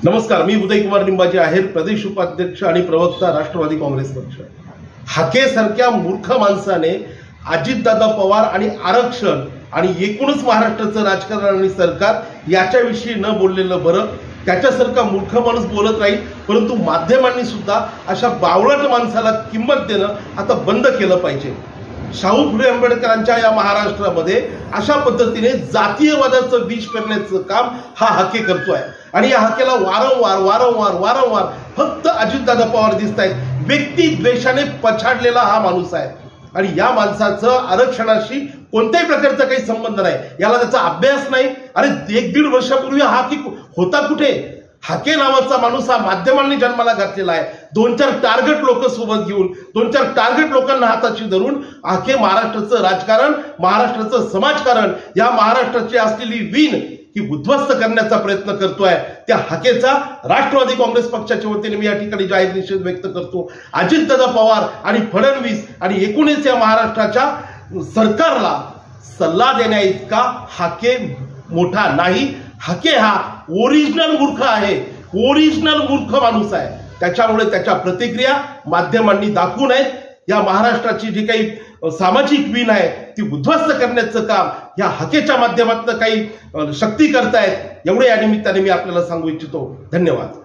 नमस्कार, मी उदयकुमार लिंबाजी आहे, प्रदेश उपाध्यक्ष आणि प्रवक्ता राष्ट्रवादी काँग्रेस पक्ष। हाकेसारख्या मूर्ख माणसाने अजितदादा पवार आणि आरक्षण आणि एकूणच महाराष्ट्राचं राजकारण आणि सरकार याच्याविषयी न बोललेलं बरं। त्याच्यासारखा मूर्ख माणूस बोलत राहील, परंतु माध्यमांनी सुद्धा अशा बावळट माणसाला किंमत देणं आता बंद केलं पाहिजे। शाहू फुले आंबेडकरांच्या या महाराष्ट्रामध्ये अशा पद्धतीने जातीयवादाचं बीज पेरण्याचं काम हा हाके करतोय आणि या हाकेला वारंवार फक्त अजितदादा पवार दिसतायत। व्यक्ती द्वेषाने पछाडलेला हा माणूस आहे आणि या माणसाचं आरक्षणाशी कोणत्याही प्रकारचा काही संबंध नाही। याला त्याचा अभ्यास नाही। अरे 1-1.5 वर्षापूर्वी हाके होता कुठे? हाके नावाचा माणूस हा माध्यमांनी जन्माला घातलेला आहे। 2-4 टार्गेट लोक सोबत घेऊन 2-4 टार्गेट लोकांना हाताशी धरून हाके महाराष्ट्राचं राजकारण, महाराष्ट्राचं समाजकारण, या महाराष्ट्राची असलेली वीण ही उद्ध्वस्त करण्याचा प्रयत्न करतोय। त्या हाकेचा राष्ट्रवादी काँग्रेस पक्षाच्या वतीने मी या ठिकाणी जाहीर निषेध व्यक्त करतो। अजितदादा पवार आणि फडणवीस आणि एकूणच या महाराष्ट्राच्या सरकारला सल्ला देण्या इतका हाके मोठा नाही। हाके हा ओरिजिनल मूर्ख आहे, ओरिजिनल मूर्ख माणूस आहे। त्याच्यामुळे त्याच्या प्रतिक्रिया माध्यमांनी दाखवू नयेत। या महाराष्ट्राची जी काही सामाजिक वीण आहे ती उद्ध्वस्त करण्याचं काम या हाकेच्या माध्यमातून काही शक्ती करतायत, एवढे या निमित्ताने मी आपल्याला सांगू इच्छितो। धन्यवाद।